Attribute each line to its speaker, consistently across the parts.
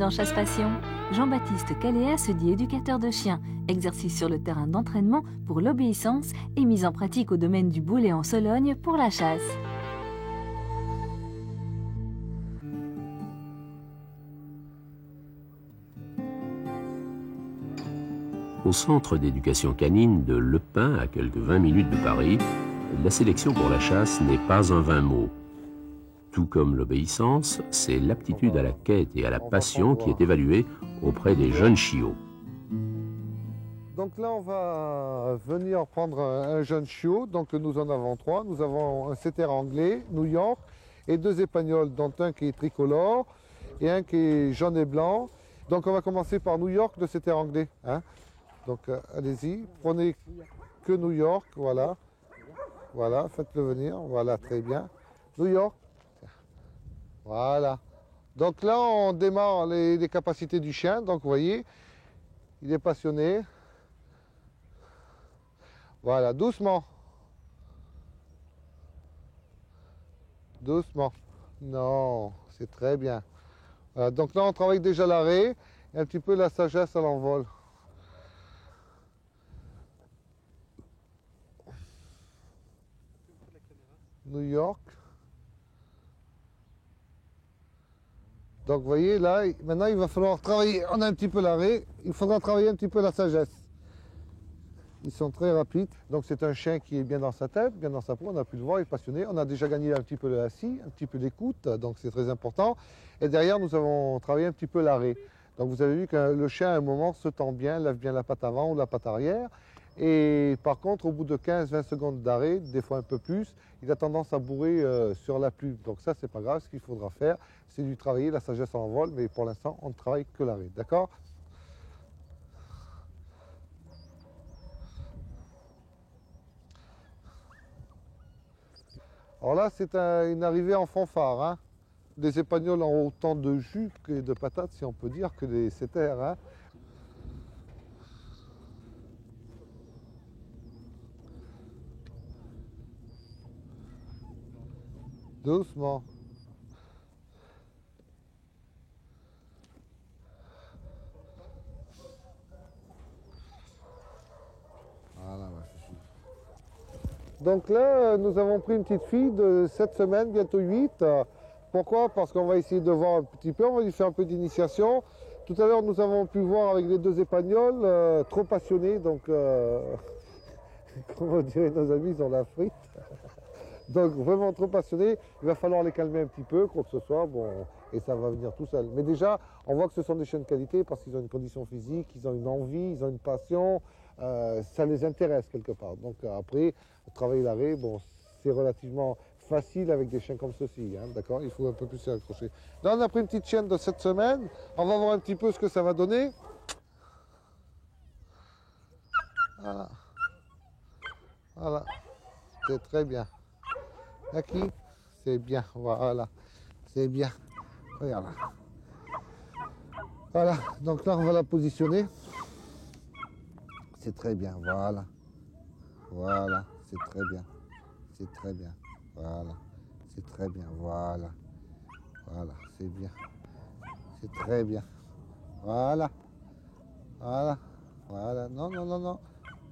Speaker 1: dans Chasse Passion. Jean-Baptiste Caléa se dit éducateur de chiens, exercice sur le terrain d'entraînement pour l'obéissance et mise en pratique au domaine du Boulet en Sologne pour la chasse.
Speaker 2: Au centre d'éducation canine de Le Pin, à quelques 20 minutes de Paris, la sélection pour la chasse n'est pas un vain mot. Tout comme l'obéissance, c'est l'aptitude à la quête et à la passion qui est évaluée auprès des jeunes chiots.
Speaker 3: Donc là, on va venir prendre un jeune chiot. Donc nous en avons 3. Nous avons un setter anglais, New York, et 2 épagnols, dont un qui est tricolore et un qui est jaune et blanc. Donc on va commencer par New York, le setter anglais. Hein. Donc allez-y, prenez que New York, voilà. Voilà, faites-le venir, voilà, très bien. New York, voilà. Donc là, on démarre les capacités du chien. Donc vous voyez, il est passionné. Voilà, doucement. Doucement. Non, c'est très bien. Voilà, donc là, on travaille déjà l'arrêt et un petit peu la sagesse à l'envol. New York. Donc vous voyez là, maintenant il va falloir travailler, on a un petit peu l'arrêt, il faudra travailler un petit peu la sagesse. Ils sont très rapides, donc c'est un chien qui est bien dans sa tête, bien dans sa peau, on a pu le voir, il est passionné, on a déjà gagné un petit peu le assis, un petit peu d'écoute, donc c'est très important. Et derrière nous avons travaillé un petit peu l'arrêt. Donc vous avez vu que le chien à un moment se tend bien, lève bien la patte avant ou la patte arrière. Et par contre, au bout de 15-20 secondes d'arrêt, des fois un peu plus, il a tendance à bourrer sur la plume. Donc ça, c'est pas grave. Ce qu'il faudra faire, c'est lui travailler la sagesse en vol. Mais pour l'instant, on ne travaille que l'arrêt. D'accord? Alors là, c'est une arrivée en fanfare. Hein. Des épagnols ont autant de jus que de patates, si on peut dire, que des setters. Hein. Doucement. Voilà, donc là, nous avons pris une petite fille de 7 semaines, bientôt 8. Pourquoi? Parce qu'on va essayer de voir un petit peu, on va lui faire un peu d'initiation. Tout à l'heure, nous avons pu voir avec les 2 épagnols, trop passionnés, donc, comment dirait nos amis, ils ont la frite. Donc vraiment trop passionnés, il va falloir les calmer un petit peu, quoi que ce soit, bon, et ça va venir tout seul. Mais déjà, on voit que ce sont des chiens de qualité parce qu'ils ont une condition physique, ils ont une envie, ils ont une passion, ça les intéresse quelque part. Donc après, travailler l'arrêt, bon, c'est relativement facile avec des chiens comme ceci, hein, d'accord? Il faut un peu plus s'y accrocher. Là, on a pris une petite chienne de 7 semaines, on va voir un petit peu ce que ça va donner. Voilà. Voilà, c'est très bien. Aquí, c'est bien, voilà, c'est bien, regarde. Voilà, donc là on va la positionner. C'est très bien, voilà. Voilà, c'est très bien. C'est très bien, voilà. C'est très bien, voilà. Voilà, c'est bien. C'est très bien. Voilà. Voilà. Voilà. Non, non, non, non.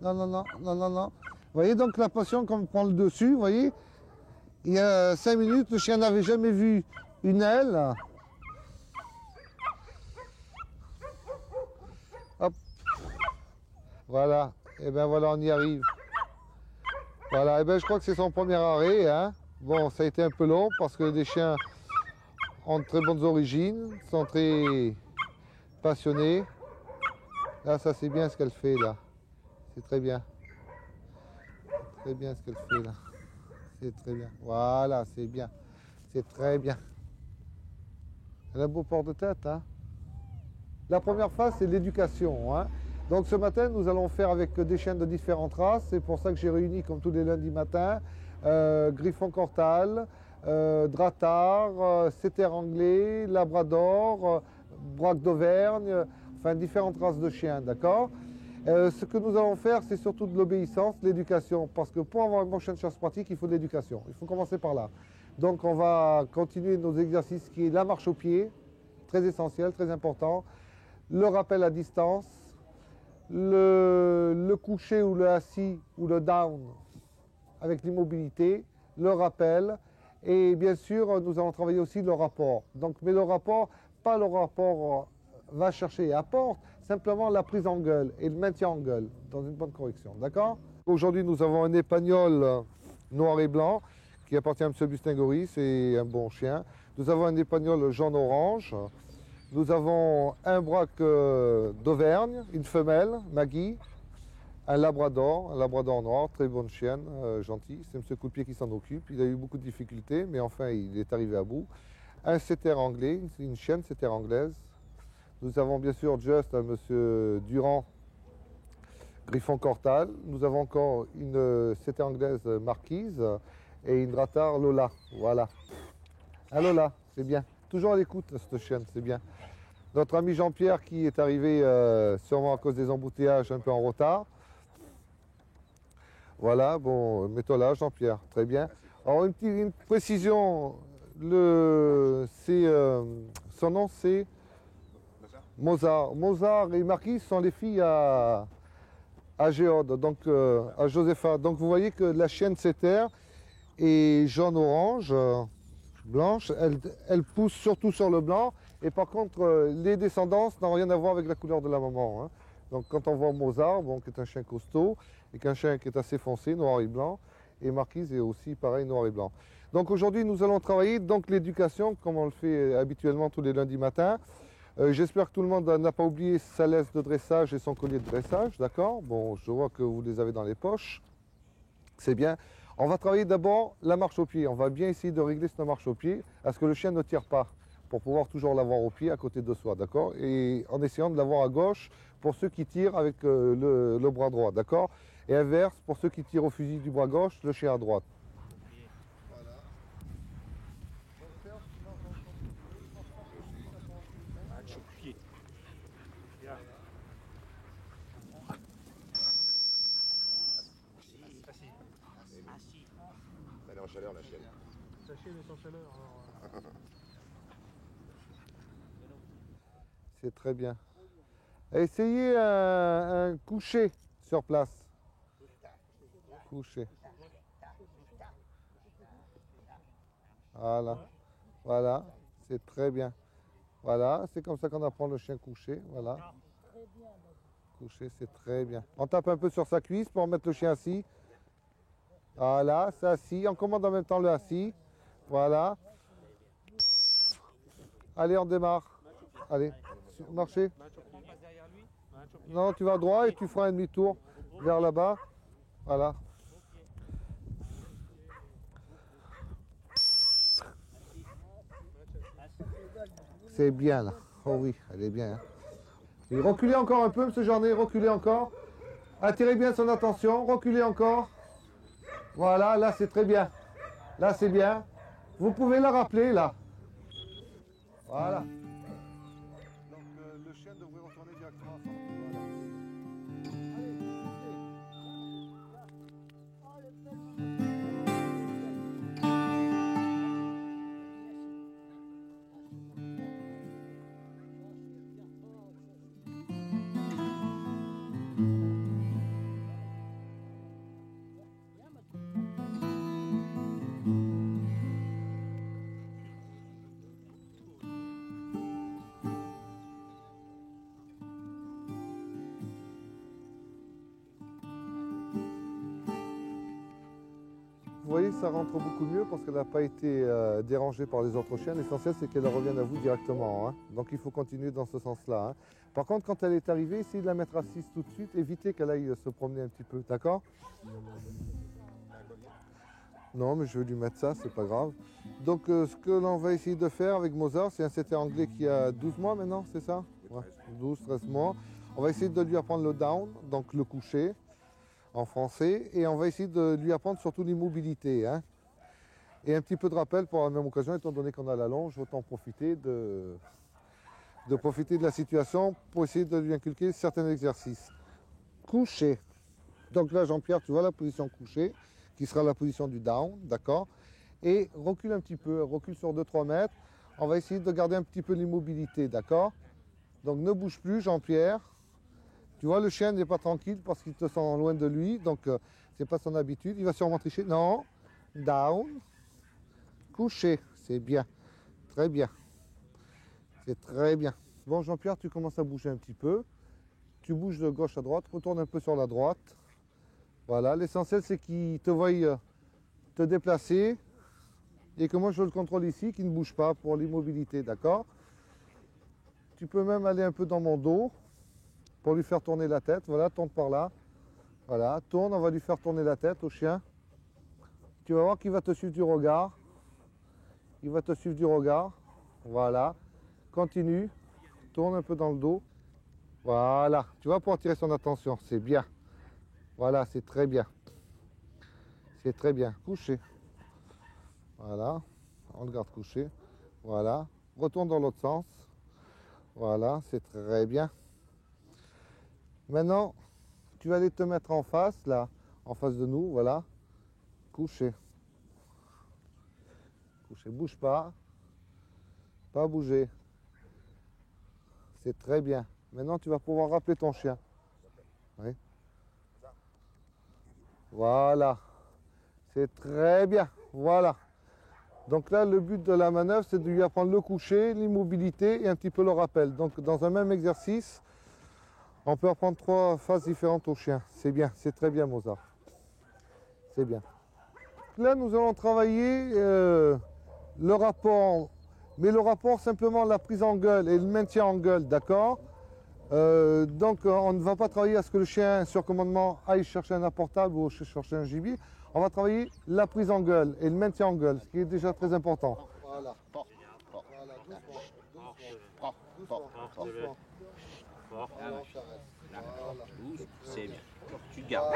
Speaker 3: Non, non, non, non, non, non. Vous voyez donc la passion qu'on prend le dessus, vous voyez? Il y a 5 minutes, le chien n'avait jamais vu une aile. Hop. Voilà. Et bien voilà, on y arrive. Voilà. Et bien je crois que c'est son premier arrêt. Hein. Bon, ça a été un peu long parce que les chiens ont de très bonnes origines, sont très passionnés. Là, ça c'est bien ce qu'elle fait là. C'est très bien. Très bien ce qu'elle fait là. C'est très bien. Voilà, c'est bien. C'est très bien. Elle a un beau port de tête. Hein. La première phase, c'est l'éducation. Hein. Donc ce matin, nous allons faire avec des chiens de différentes races. C'est pour ça que j'ai réuni, comme tous les lundis matins, Griffon Cortal, Drattard, Setter anglais, Labrador, Braque d'Auvergne, enfin différentes races de chiens, d'accord? Ce que nous allons faire, c'est surtout de l'obéissance, de l'éducation, parce que pour avoir un bon chien de chasse pratique, il faut de l'éducation. Il faut commencer par là. Donc on va continuer nos exercices qui est la marche au pied très essentiel, très important. Le rappel à distance, le coucher ou le assis ou le down avec l'immobilité, le rappel et bien sûr nous allons travailler aussi le rapport. Donc, mais le rapport, pas le rapport va chercher et apporte, simplement la prise en gueule et le maintien en gueule dans une bonne correction, d'accord? Aujourd'hui nous avons un épagnol noir et blanc qui appartient à M. Bustingoris, c'est un bon chien. Nous avons un épagnol jaune-orange. Nous avons un braque d'Auvergne, une femelle, Maggie, un labrador noir, très bonne chienne, gentil. C'est M. Coupier qui s'en occupe. Il a eu beaucoup de difficultés, mais enfin il est arrivé à bout. Un setter anglais, une chienne setter anglaise. Nous avons bien sûr Just, un M. Durand, griffon cortal. Nous avons encore une setter anglaise marquise et une ratar Lola. Voilà. Un Lola, c'est bien. Toujours à l'écoute, cette chienne, c'est bien. Notre ami Jean-Pierre qui est arrivé sûrement à cause des embouteillages un peu en retard. Voilà, bon, mets-toi là, Jean-Pierre, très bien. Alors, une précision, son nom c'est Mozart. Mozart et Marquise sont les filles à Géode, donc à Josepha. Donc vous voyez que la chienne setter est jaune-orange, blanche, elle pousse surtout sur le blanc. Et par contre, les descendances n'ont rien à voir avec la couleur de la maman. Hein. Donc quand on voit Mozart, bon, qui est un chien costaud, et qu'un chien qui est assez foncé, noir et blanc, et Marquise est aussi pareil, noir et blanc. Donc aujourd'hui, nous allons travailler donc l'éducation, comme on le fait habituellement tous les lundis matins. J'espère que tout le monde n'a pas oublié sa laisse de dressage et son collier de dressage, d'accord? Bon, je vois que vous les avez dans les poches. C'est bien. On va travailler d'abord la marche au pied. On va bien essayer de régler cette marche au pied à ce que le chien ne tire pas, pour pouvoir toujours l'avoir au pied à côté de soi, d'accord? Et en essayant de l'avoir à gauche pour ceux qui tirent avec le bras droit, d'accord? Et inverse, pour ceux qui tirent au fusil du bras gauche, le chien à droite.
Speaker 4: Elle est en chaleur, la chienne.
Speaker 5: La chienne est en chaleur, alors...
Speaker 3: C'est très bien. Essayez un coucher sur place. Coucher. Voilà. Voilà. C'est très bien. Voilà. C'est comme ça qu'on apprend le chien couché. Voilà. Coucher, c'est très bien. On tape un peu sur sa cuisse pour mettre le chien assis. Voilà, c'est assis. On commande en même temps le assis. Voilà. Allez, on démarre. Allez, marchez. Non, tu vas droit et tu feras un demi-tour vers là-bas. Voilà. C'est bien là. Oh oui, elle est bien. Hein. Et reculez encore un peu, M. Journet, reculez encore. Attirez bien son attention, reculez encore. Voilà, là c'est très bien. Là c'est bien. Vous pouvez la rappeler là. Voilà. Donc le chien devrait retourner directement à son... Vous voyez, ça rentre beaucoup mieux parce qu'elle n'a pas été dérangée par les autres chiens. L'essentiel, c'est qu'elle revienne à vous directement. Hein. Donc, il faut continuer dans ce sens-là. Hein. Par contre, quand elle est arrivée, essayez de la mettre assise tout de suite. Évitez qu'elle aille se promener un petit peu. D'accord? Non, mais je vais lui mettre ça, c'est pas grave. Donc, ce que l'on va essayer de faire avec Mozart, c'est un setter anglais qui a 12 mois maintenant, c'est ça? Ouais, 12, 13 mois. On va essayer de lui apprendre le down, donc le coucher. En français, et on va essayer de lui apprendre surtout l'immobilité. Hein. Et un petit peu de rappel pour la même occasion, étant donné qu'on a la longe, autant profiter de profiter de la situation pour essayer de lui inculquer certains exercices. Coucher. Donc là, Jean-Pierre, tu vois la position couchée, qui sera la position du down, d'accord? Et recule un petit peu, recule sur 2-3 mètres. on va essayer de garder un petit peu l'immobilité, d'accord? Donc ne bouge plus, Jean-Pierre. Tu vois, le chien n'est pas tranquille parce qu'il te sent loin de lui, donc c'est pas son habitude. Il va sûrement tricher. Non, down, couché, c'est bien, très bien, c'est très bien. Bon, Jean-Pierre, tu commences à bouger un petit peu. Tu bouges de gauche à droite, retourne un peu sur la droite. Voilà, l'essentiel c'est qu'il te voie te déplacer et que moi je le contrôle ici, qu'il ne bouge pas pour l'immobilité, d'accord? Tu peux même aller un peu dans mon dos pour lui faire tourner la tête. Voilà, tourne par là. Voilà, tourne, on va lui faire tourner la tête au chien. Tu vas voir qu'il va te suivre du regard. Il va te suivre du regard. Voilà, continue, tourne un peu dans le dos. Voilà, tu vois, pour attirer son attention, c'est bien. Voilà, c'est très bien. C'est très bien. Couché. Voilà, on le garde couché. Voilà, retourne dans l'autre sens. Voilà, c'est très bien. Maintenant, tu vas aller te mettre en face, là, en face de nous, voilà. Couché. Couché, bouge pas. Pas bouger. C'est très bien. Maintenant, tu vas pouvoir rappeler ton chien. Oui. Voilà. C'est très bien. Voilà. Donc là, le but de la manœuvre, c'est de lui apprendre le coucher, l'immobilité et un petit peu le rappel. Donc dans un même exercice, on peut apprendre 3 phases différentes au chien. C'est bien, c'est très bien, Mozart. C'est bien. Là, nous allons travailler le rapport, mais le rapport simplement la prise en gueule et le maintien en gueule, d'accord? Donc on ne va pas travailler à ce que le chien sur commandement aille chercher un apportable ou chercher un gibier. On va travailler la prise en gueule et le maintien en gueule, ce qui est déjà très important. Voilà. Voilà,
Speaker 6: C'est bien. Tu gardes.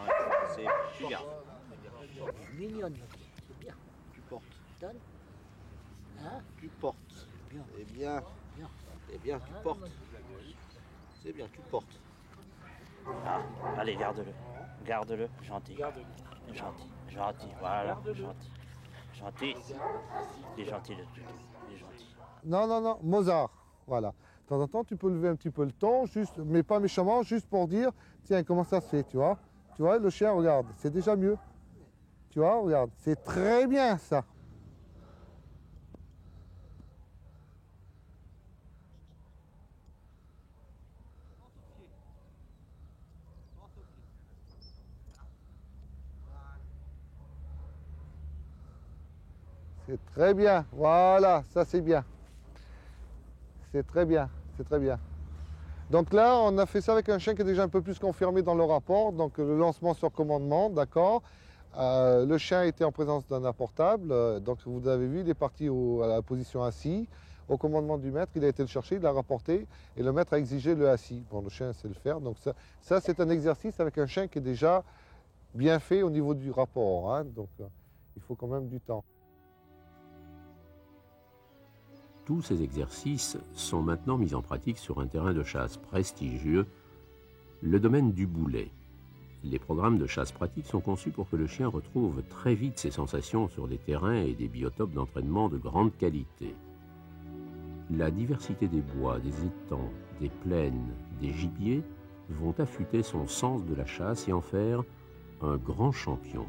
Speaker 6: Voilà. Tu gardes.
Speaker 7: Mignonne, c'est bien.
Speaker 6: Tu portes.
Speaker 7: Donne. Hein?
Speaker 6: Tu portes.
Speaker 7: Bien.
Speaker 6: C'est bien.
Speaker 7: Bien.
Speaker 6: C'est bien, tu portes. C'est bien, tu portes.
Speaker 8: Ah, allez, garde-le. Garde-le, gentil. Gentil, voilà, gentil. Gentil. Il est gentil le truc. Il est gentil.
Speaker 3: Non, Mozart. Voilà. De temps en temps, tu peux lever un petit peu le ton, juste, mais pas méchamment, juste pour dire, tiens, comment ça se fait, tu vois? Tu vois, le chien, regarde, c'est déjà mieux. Tu vois, regarde, c'est très bien ça. C'est très bien, voilà, ça c'est bien. C'est très bien, c'est très bien. Donc là, on a fait ça avec un chien qui est déjà un peu plus confirmé dans le rapport, donc le lancement sur commandement, d'accord. Le chien était en présence d'un apportable, donc vous avez vu, il est parti à la position assis. Au commandement du maître, il a été le chercher, il l'a rapporté, et le maître a exigé le assis. Bon, le chien sait le faire, donc ça c'est un exercice avec un chien qui est déjà bien fait au niveau du rapport, hein, donc il faut quand même du temps.
Speaker 2: Tous ces exercices sont maintenant mis en pratique sur un terrain de chasse prestigieux, le domaine du boulet. Les programmes de chasse pratique sont conçus pour que le chien retrouve très vite ses sensations sur des terrains et des biotopes d'entraînement de grande qualité. La diversité des bois, des étangs, des plaines, des gibiers vont affûter son sens de la chasse et en faire un grand champion.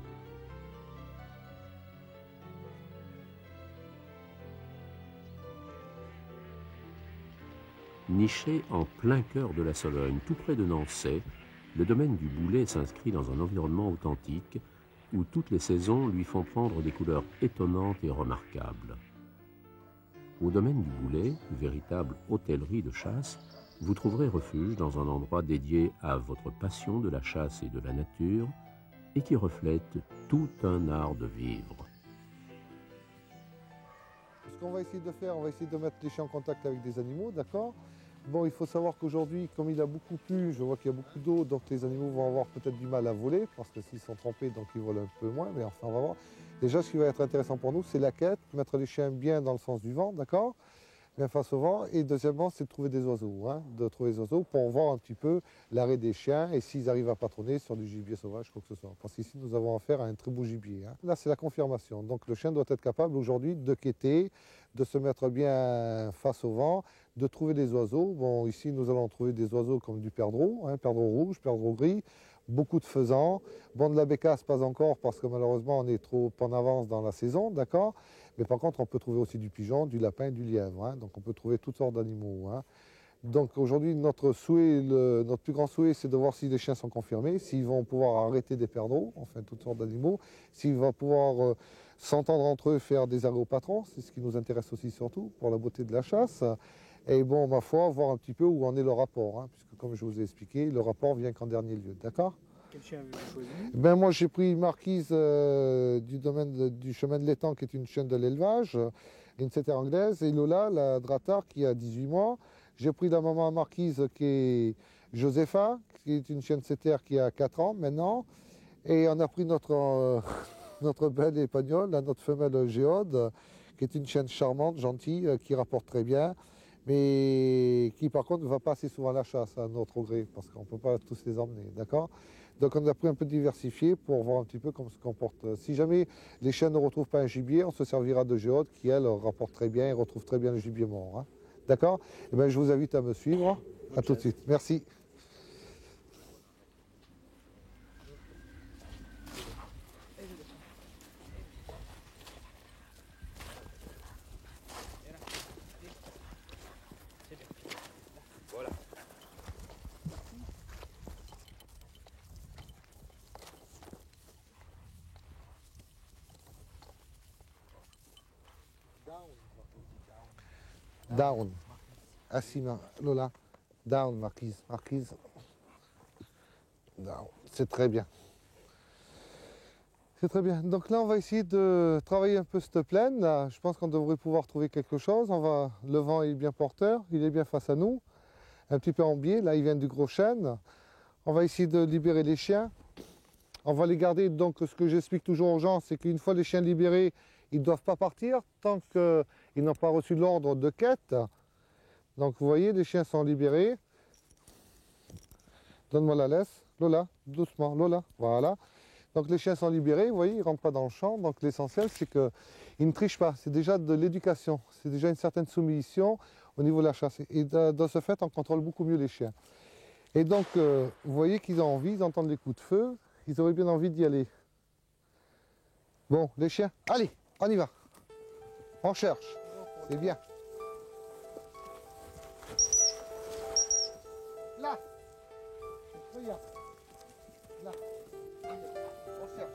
Speaker 2: Niché en plein cœur de la Sologne, tout près de Nançay, le domaine du boulet s'inscrit dans un environnement authentique où toutes les saisons lui font prendre des couleurs étonnantes et remarquables. Au domaine du boulet, véritable hôtellerie de chasse, vous trouverez refuge dans un endroit dédié à votre passion de la chasse et de la nature et qui reflète tout un art de vivre.
Speaker 3: Ce qu'on va essayer de faire, on va essayer de mettre les chiens en contact avec des animaux, d'accord? Bon, il faut savoir qu'aujourd'hui, comme il a beaucoup plu, je vois qu'il y a beaucoup d'eau, donc les animaux vont avoir peut-être du mal à voler, parce que s'ils sont trempés, donc ils volent un peu moins, mais enfin, on va voir. Déjà, ce qui va être intéressant pour nous, c'est la quête, mettre les chiens bien dans le sens du vent, d'accord? Bien face au vent. Et deuxièmement, c'est de trouver des oiseaux, hein, de trouver des oiseaux pour voir un petit peu l'arrêt des chiens et s'ils arrivent à patronner sur du gibier sauvage, quoi que ce soit. Parce qu'ici, nous avons affaire à un très beau gibier. Hein. Là, c'est la confirmation. Donc, le chien doit être capable aujourd'hui de quêter, de se mettre bien face au vent, de trouver des oiseaux. Bon, ici, nous allons trouver des oiseaux comme du perdreau, hein, perdreau rouge, perdreau gris, beaucoup de faisans. Bon, de la bécasse, pas encore, parce que malheureusement, on est trop en avance dans la saison, d'accord? Mais par contre, on peut trouver aussi du pigeon, du lapin, du lièvre, hein, donc on peut trouver toutes sortes d'animaux, hein. Donc aujourd'hui, notre plus grand souhait, c'est de voir si les chiens sont confirmés, s'ils vont pouvoir arrêter des perdreaux, enfin toutes sortes d'animaux, s'ils vont pouvoir s'entendre entre eux, faire des arrêts au patron, c'est ce qui nous intéresse aussi surtout pour la beauté de la chasse. Et bon, ma foi, voir un petit peu où en est le rapport, hein, puisque comme je vous ai expliqué, le rapport vient qu'en dernier lieu, d'accord?
Speaker 5: Quel chien avez-vous choisi?
Speaker 3: Ben moi, j'ai pris Marquise du domaine du chemin de l'étang, qui est une chienne de l'élevage, une setter anglaise, et Lola, la Dratar, qui a 18 mois. J'ai pris la maman Marquise, qui est Josepha, qui est une chienne setter qui a 4 ans maintenant. Et on a pris notre, notre belle épagnole, notre femelle Géode, qui est une chienne charmante, gentille, qui rapporte très bien, mais qui par contre ne va pas assez souvent à la chasse à notre gré, parce qu'on ne peut pas tous les emmener, d'accord? Donc on a pris un peu diversifié pour voir un petit peu comment se comporte. Si jamais les chiens ne retrouvent pas un gibier, on se servira de Géode, qui elle rapporte très bien et retrouve très bien le gibier mort, hein. D'accord? Eh bien, je vous invite à me suivre. Okay. À tout de suite. Merci.
Speaker 4: Voilà.
Speaker 3: Down. Assis, Lola. Down, Marquise. Marquise. Down. C'est très bien. C'est très bien. Donc là, on va essayer de travailler un peu cette plaine. Là, je pense qu'on devrait pouvoir trouver quelque chose. Le vent est bien porteur. Il est bien face à nous. Un petit peu en biais. Là, il vient du gros chêne. On va essayer de libérer les chiens. On va les garder. Donc, ce que j'explique toujours aux gens, c'est qu'une fois les chiens libérés, ils ne doivent pas partir tant qu'ils n'ont pas reçu l'ordre de quête. Donc vous voyez, les chiens sont libérés. Donne-moi la laisse. Lola, doucement, Lola, voilà. Donc les chiens sont libérés, vous voyez, ils ne rentrent pas dans le champ. Donc l'essentiel, c'est qu'ils ne trichent pas. C'est déjà de l'éducation. C'est déjà une certaine soumission au niveau de la chasse. Et de ce fait, on contrôle beaucoup mieux les chiens. Et donc, vous voyez qu'ils ont envie, ils entendent les coups de feu. Ils auraient bien envie d'y aller. Bon, les chiens, allez, on y va. On cherche. C'est bien. Là. Regarde. Là. On cherche.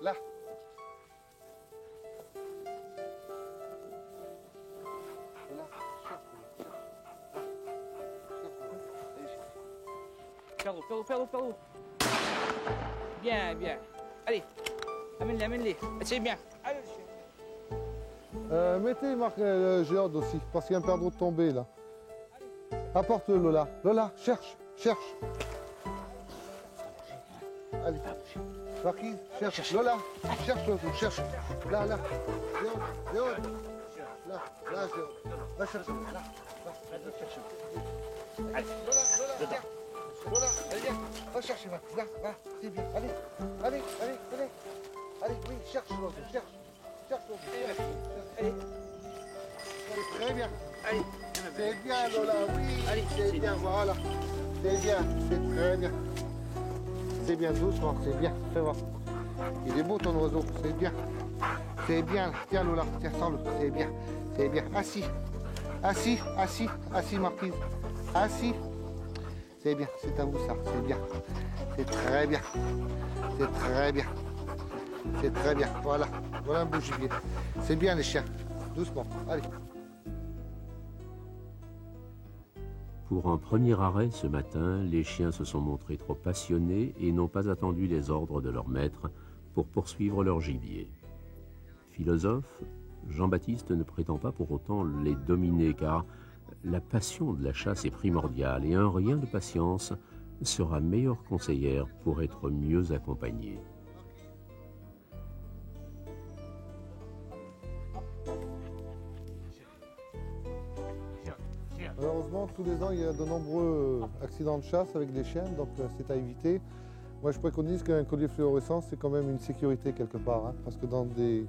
Speaker 3: Là.
Speaker 9: Perdreau. Bien, bien. Allez, amène-les. C'est bien. Allez,
Speaker 3: Mettez le Géode aussi, parce qu'il y a un perdreau de tombé là. Apporte-le, Lola. Lola, cherche. Allez. Marquise, cherche. Lola, cherche l'oiseau, cherche. Là. Géode. Là, Géode. Va chercher. Là. Allez, Lola, viens. Lola, allez, viens. Va chercher, là, c'est bien. Allez, oui, cherche l'oiseau, cherche l'oiseau. Allez. C'est très bien.
Speaker 9: Allez.
Speaker 3: C'est bien, Lola, oui.
Speaker 9: Allez,
Speaker 3: c'est bien, voilà. C'est bien, c'est très bien. C'est bien, doucement, c'est bien. Fais voir. Il est beau ton oiseau, c'est bien. C'est bien. Tiens, Lola, tiens, sens-le. C'est bien. Assis, Marquise. Assis. C'est bien, c'est à vous ça, c'est bien. C'est très bien. Voilà un beau gibier. C'est bien les chiens. Doucement, allez.
Speaker 2: Pour un premier arrêt ce matin, les chiens se sont montrés trop passionnés et n'ont pas attendu les ordres de leur maître pour poursuivre leur gibier. Philosophe, Jean-Baptiste ne prétend pas pour autant les dominer car la passion de la chasse est primordiale et un rien de patience sera meilleure conseillère pour être mieux accompagné.
Speaker 3: tous les ans, il y a de nombreux accidents de chasse avec des chiens, donc c'est à éviter. Moi, je préconise qu'un collier fluorescent, c'est quand même une sécurité quelque part, hein, parce que dans des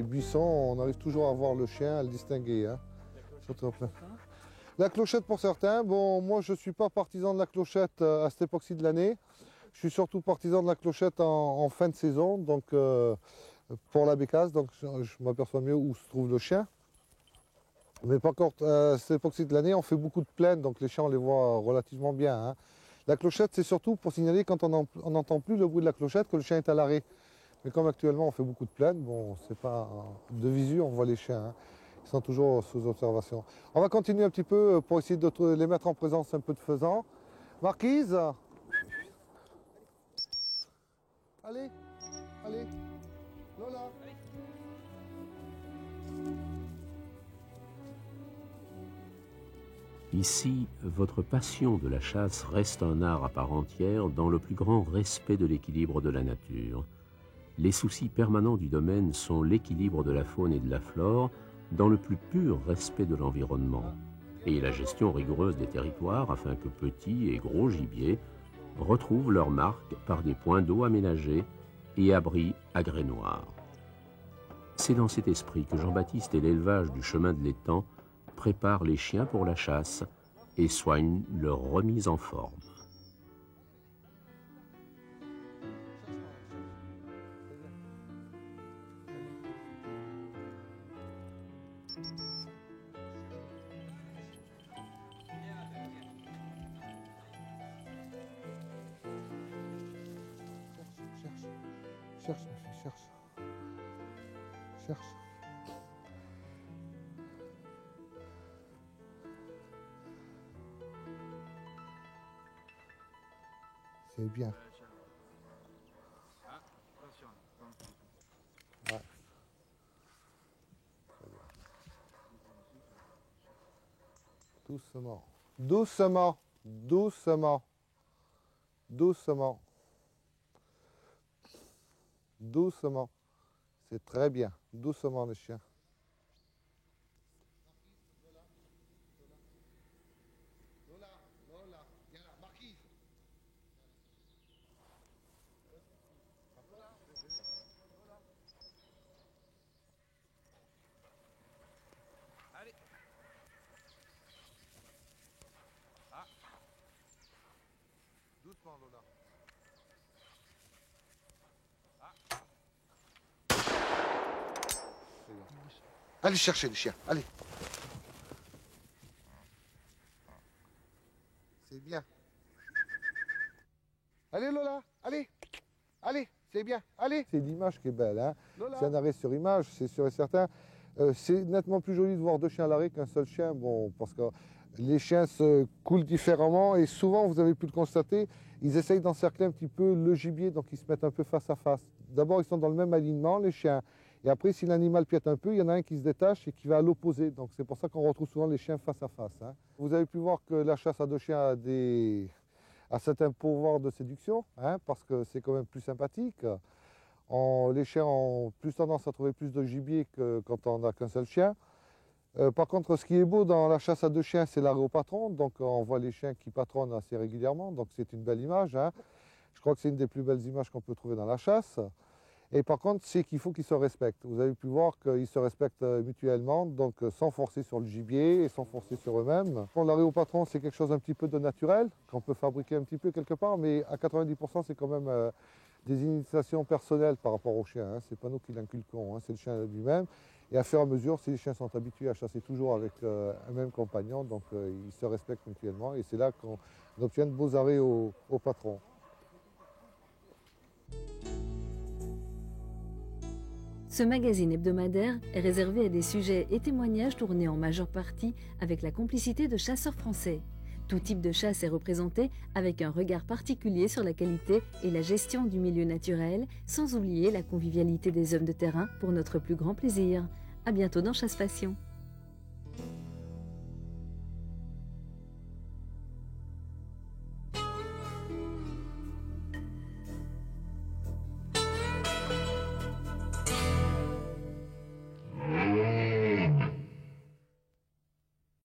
Speaker 3: buissons, on arrive toujours à voir le chien, à le distinguer. Hein. La clochette pour certains, bon, moi je ne suis pas partisan de la clochette à cette époque-ci de l'année. Je suis surtout partisan de la clochette en fin de saison, donc pour la bécasse, donc je m'aperçois mieux où se trouve le chien. Mais par contre, à cette époque-ci de l'année, on fait beaucoup de plaines, donc les chiens on les voit relativement bien. Hein. La clochette, c'est surtout pour signaler quand on n'entend plus le bruit de la clochette que le chien est à l'arrêt. Mais comme actuellement on fait beaucoup de plaines, bon, c'est pas de visu, on voit les chiens. Hein. Ils sont toujours sous observation. On va continuer un petit peu pour essayer de les mettre en présence un peu de faisans. Marquise. Allez, allez. Lola.
Speaker 2: Ici, votre passion de la chasse reste un art à part entière dans le plus grand respect de l'équilibre de la nature. Les soucis permanents du domaine sont l'équilibre de la faune et de la flore dans le plus pur respect de l'environnement et la gestion rigoureuse des territoires afin que petits et gros gibiers retrouvent leur marque par des points d'eau aménagés et abris à grès noir. C'est dans cet esprit que Jean-Baptiste et l'élevage du chemin de l'étang préparent les chiens pour la chasse et soignent leur remise en forme.
Speaker 3: Cherche. C'est bien. Ouais. Doucement. Doucement. Doucement. Doucement. Doucement. C'est très bien. Doucement, les chiens. Lola, viens là, Marquise.
Speaker 9: Allez. Ah.
Speaker 3: Doucement, Lola. Allez chercher les chiens, allez. C'est bien. Allez Lola, allez. Allez, c'est bien, allez. C'est l'image qui est belle, hein. C'est un arrêt sur image, c'est sûr et certain. C'est nettement plus joli de voir deux chiens à l'arrêt qu'un seul chien, bon, parce que les chiens se coulent différemment et souvent, vous avez pu le constater, ils essayent d'encercler un petit peu le gibier, donc ils se mettent un peu face à face. D'abord, ils sont dans le même alignement, les chiens. Et après, si l'animal piète un peu, il y en a un qui se détache et qui va à l'opposé. Donc c'est pour ça qu'on retrouve souvent les chiens face à face. Hein. Vous avez pu voir que la chasse à deux chiens a certains pouvoirs de séduction, hein, parce que c'est quand même plus sympathique. Les chiens ont plus tendance à trouver plus de gibier que quand on n'a qu'un seul chien. Par contre, ce qui est beau dans la chasse à deux chiens, c'est l'arrêt au patron. Donc on voit les chiens qui patronnent assez régulièrement. Donc c'est une belle image. Hein. Je crois que c'est une des plus belles images qu'on peut trouver dans la chasse. Et par contre, c'est qu'il faut qu'ils se respectent. Vous avez pu voir qu'ils se respectent mutuellement, donc sans forcer sur le gibier et sans forcer sur eux-mêmes. L'arrêt au patron, c'est quelque chose un petit peu de naturel, qu'on peut fabriquer un petit peu quelque part, mais à 90%, c'est quand même des initiations personnelles par rapport au chien. Hein. Ce n'est pas nous qui l'inculquons, hein, c'est le chien lui-même. Et à fur et à mesure, si les chiens sont habitués à chasser toujours avec un même compagnon, donc ils se respectent mutuellement. Et c'est là qu'on obtient de beaux arrêts au patron.
Speaker 1: Ce magazine hebdomadaire est réservé à des sujets et témoignages tournés en majeure partie avec la complicité de chasseurs français. Tout type de chasse est représenté avec un regard particulier sur la qualité et la gestion du milieu naturel, sans oublier la convivialité des hommes de terrain pour notre plus grand plaisir. À bientôt dans Chasse Passion.